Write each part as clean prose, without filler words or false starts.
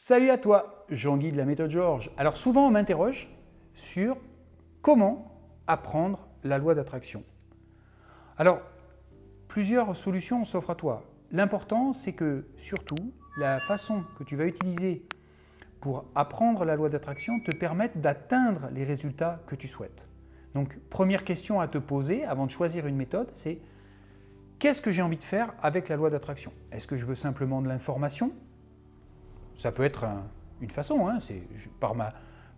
Salut à toi, Jean-Guy de la méthode Georges. Alors souvent on m'interroge sur comment apprendre la loi d'attraction. Alors plusieurs solutions s'offrent à toi. L'important c'est que surtout la façon que tu vas utiliser pour apprendre la loi d'attraction te permette d'atteindre les résultats que tu souhaites. Donc première question à te poser avant de choisir une méthode, c'est qu'est-ce que j'ai envie de faire avec la loi d'attraction? Est-ce que je veux simplement de l'information? Ça peut être une façon, c'est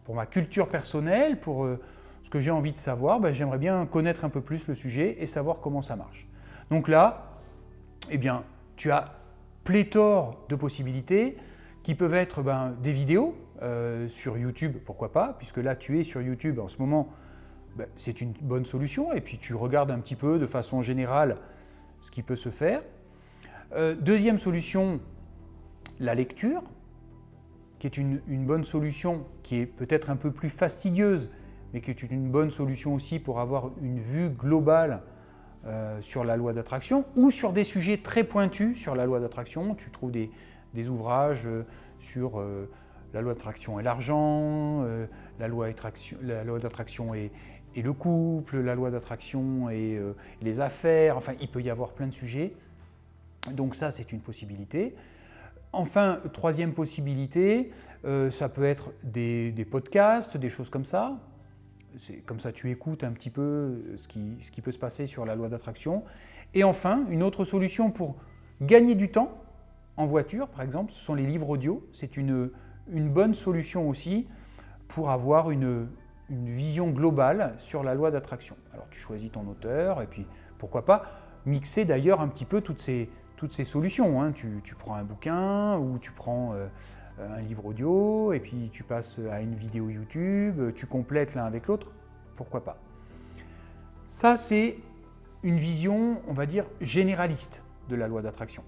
pour ma culture personnelle, pour ce que j'ai envie de savoir, j'aimerais bien connaître un peu plus le sujet et savoir comment ça marche. Donc là, eh bien, tu as pléthore de possibilités qui peuvent être des vidéos sur YouTube, pourquoi pas, puisque là tu es sur YouTube en ce moment, c'est une bonne solution et puis tu regardes un petit peu de façon générale ce qui peut se faire. Deuxième solution, la lecture, qui est une bonne solution, qui est peut-être un peu plus fastidieuse, mais qui est une bonne solution aussi pour avoir une vue globale sur la loi d'attraction ou sur des sujets très pointus sur la loi d'attraction. Tu trouves des ouvrages sur la loi d'attraction et l'argent, la loi d'attraction et le couple, la loi d'attraction et les affaires, enfin il peut y avoir plein de sujets. Donc ça c'est une possibilité. Enfin, troisième possibilité, ça peut être des podcasts, des choses comme ça. Comme ça, tu écoutes un petit peu ce qui peut se passer sur la loi d'attraction. Et enfin, une autre solution pour gagner du temps en voiture, par exemple, ce sont les livres audio. C'est une bonne solution aussi pour avoir une vision globale sur la loi d'attraction. Alors, tu choisis ton auteur et puis, pourquoi pas, mixer d'ailleurs un petit peu toutes ces solutions. Tu prends un bouquin ou tu prends un livre audio et puis tu passes à une vidéo YouTube, tu complètes l'un avec l'autre, pourquoi pas. Ça, c'est une vision, on va dire, généraliste de la loi d'attraction.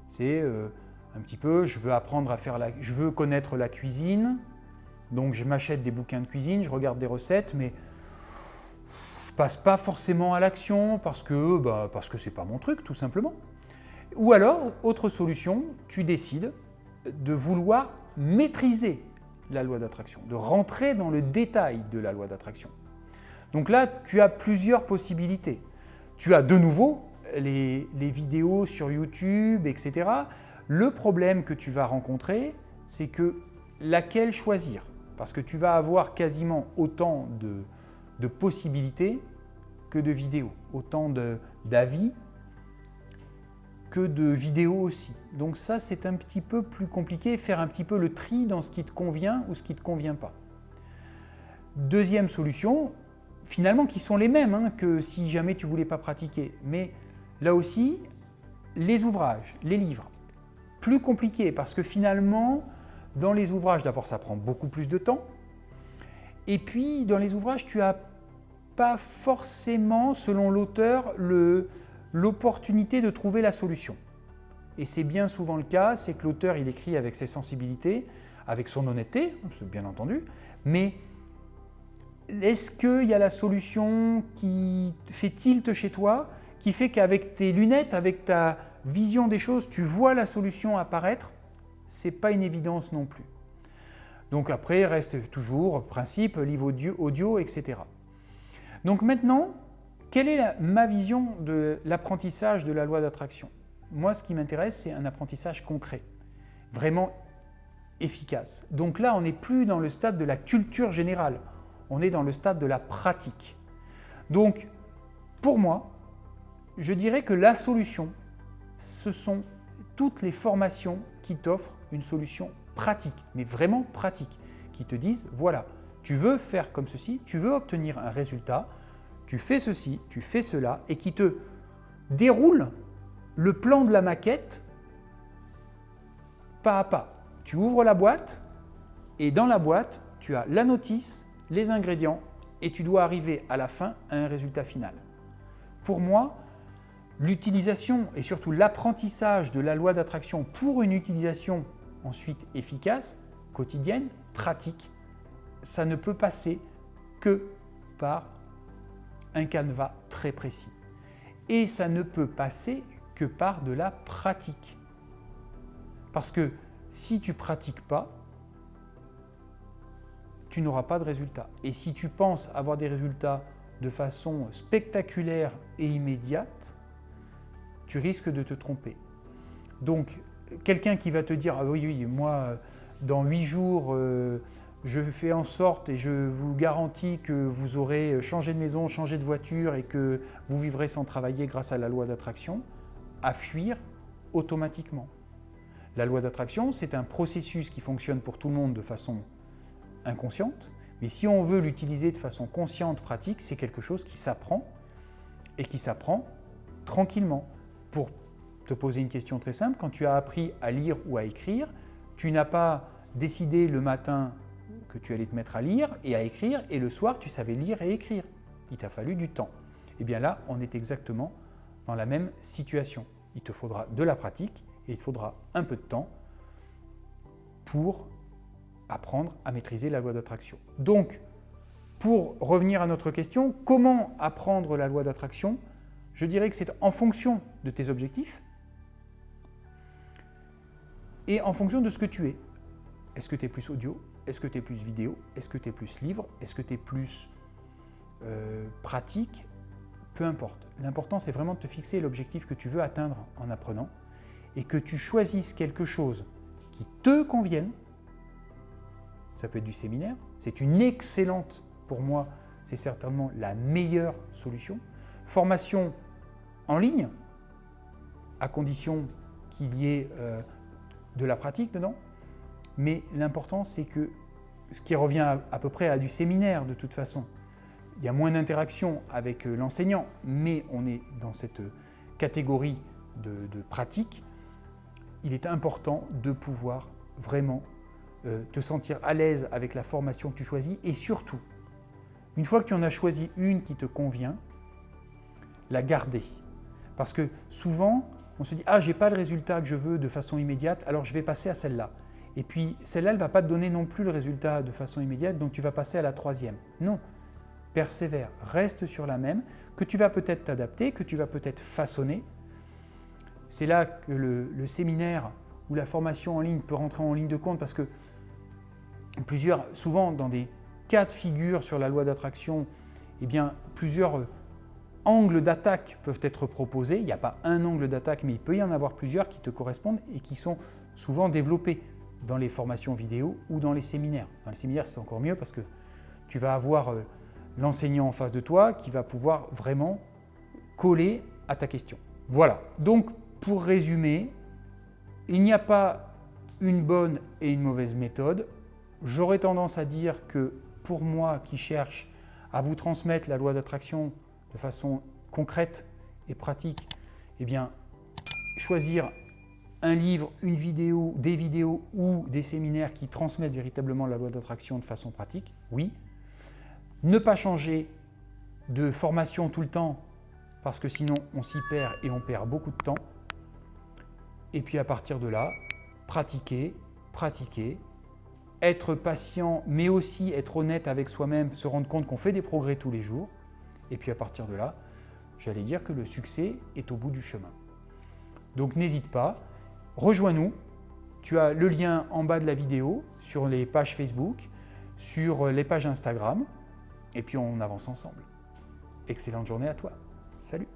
C'est un petit peu, je veux connaître la cuisine, donc je m'achète des bouquins de cuisine, je regarde des recettes, mais je passe pas forcément à l'action parce que c'est pas mon truc, tout simplement. Ou alors, autre solution, tu décides de vouloir maîtriser la loi d'attraction, de rentrer dans le détail de la loi d'attraction. Donc là, tu as plusieurs possibilités. Tu as de nouveau les vidéos sur YouTube, etc. Le problème que tu vas rencontrer, c'est que laquelle choisir? Parce que tu vas avoir quasiment autant de possibilités que de vidéos, autant d'avis que de vidéos aussi. Donc ça, c'est un petit peu plus compliqué, faire un petit peu le tri dans ce qui te convient ou ce qui ne te convient pas. Deuxième solution, finalement qui sont les mêmes que si jamais tu ne voulais pas pratiquer, mais là aussi, les ouvrages, les livres, plus compliqué parce que finalement, dans les ouvrages, d'abord ça prend beaucoup plus de temps, et puis dans les ouvrages, tu n'as pas forcément, selon l'auteur, l'opportunité de trouver la solution. Et c'est bien souvent le cas, c'est que l'auteur il écrit avec ses sensibilités, avec son honnêteté, bien entendu, mais est-ce qu'il y a la solution qui fait tilt chez toi, qui fait qu'avec tes lunettes, avec ta vision des choses, tu vois la solution apparaître? C'est pas une évidence non plus. Donc après, reste toujours principe, livre audio, etc. Donc maintenant, quelle est ma vision de l'apprentissage de la loi d'attraction? Moi, ce qui m'intéresse, c'est un apprentissage concret, vraiment efficace. Donc là, on n'est plus dans le stade de la culture générale, on est dans le stade de la pratique. Donc, pour moi, je dirais que la solution, ce sont toutes les formations qui t'offrent une solution pratique, mais vraiment pratique, qui te disent, voilà, tu veux faire comme ceci, tu veux obtenir un résultat, tu fais ceci, tu fais cela, et qui te déroule le plan de la maquette pas à pas. Tu ouvres la boîte, et dans la boîte, tu as la notice, les ingrédients, et tu dois arriver à la fin à un résultat final. Pour moi, l'utilisation et surtout l'apprentissage de la loi d'attraction pour une utilisation ensuite efficace, quotidienne, pratique, ça ne peut passer que par un canevas très précis. Et ça ne peut passer que par de la pratique. Parce que si tu ne pratiques pas, tu n'auras pas de résultats. Et si tu penses avoir des résultats de façon spectaculaire et immédiate, tu risques de te tromper. Donc, quelqu'un qui va te dire « Ah oui, moi, dans 8 jours, je fais en sorte et je vous garantis que vous aurez changé de maison, changé de voiture et que vous vivrez sans travailler grâce à la loi d'attraction », à fuir automatiquement. La loi d'attraction, c'est un processus qui fonctionne pour tout le monde de façon inconsciente, mais si on veut l'utiliser de façon consciente, pratique, c'est quelque chose qui s'apprend et qui s'apprend tranquillement. Pour te poser une question très simple, quand tu as appris à lire ou à écrire, tu n'as pas décidé le matin que tu allais te mettre à lire et à écrire, et le soir, tu savais lire et écrire. Il t'a fallu du temps. Et bien là, on est exactement dans la même situation. Il te faudra de la pratique et il te faudra un peu de temps pour apprendre à maîtriser la loi d'attraction. Donc, pour revenir à notre question, comment apprendre la loi d'attraction? Je dirais que c'est en fonction de tes objectifs et en fonction de ce que tu es. Est-ce que tu es plus audio? Est-ce que tu es plus vidéo? Est-ce que tu es plus livre? Est-ce que tu es plus pratique? Peu importe. L'important, c'est vraiment de te fixer l'objectif que tu veux atteindre en apprenant et que tu choisisses quelque chose qui te convienne. Ça peut être du séminaire. C'est une excellente, pour moi, c'est certainement la meilleure solution. Formation en ligne, à condition qu'il y ait de la pratique dedans. Mais l'important, c'est que ce qui revient à peu près à du séminaire de toute façon. Il y a moins d'interaction avec l'enseignant, mais on est dans cette catégorie de pratique. Il est important de pouvoir vraiment te sentir à l'aise avec la formation que tu choisis et surtout, une fois que tu en as choisi une qui te convient, la garder. Parce que souvent, on se dit « Ah, je n'ai pas le résultat que je veux de façon immédiate, alors je vais passer à celle-là. » Et puis, celle-là, elle ne va pas te donner non plus le résultat de façon immédiate, donc tu vas passer à la troisième. Non, persévère, reste sur la même, que tu vas peut-être t'adapter, que tu vas peut-être façonner. C'est là que le séminaire ou la formation en ligne peut rentrer en ligne de compte parce que souvent dans des cas de figure sur la loi d'attraction, eh bien, plusieurs angles d'attaque peuvent être proposés. Il n'y a pas un angle d'attaque, mais il peut y en avoir plusieurs qui te correspondent et qui sont souvent développés dans les formations vidéo ou dans les séminaires. Dans les séminaires, c'est encore mieux parce que tu vas avoir l'enseignant en face de toi qui va pouvoir vraiment coller à ta question. Voilà, donc pour résumer, il n'y a pas une bonne et une mauvaise méthode. J'aurais tendance à dire que pour moi qui cherche à vous transmettre la loi d'attraction de façon concrète et pratique, eh bien, choisir un livre, une vidéo, des vidéos ou des séminaires qui transmettent véritablement la loi d'attraction de façon pratique, oui. Ne pas changer de formation tout le temps parce que sinon on s'y perd et on perd beaucoup de temps. Et puis à partir de là, pratiquer, être patient mais aussi être honnête avec soi-même, se rendre compte qu'on fait des progrès tous les jours. Et puis à partir de là, j'allais dire que le succès est au bout du chemin. Donc n'hésite pas, rejoins-nous. Tu as le lien en bas de la vidéo sur les pages Facebook, sur les pages Instagram. Et puis on avance ensemble. Excellente journée à toi. Salut!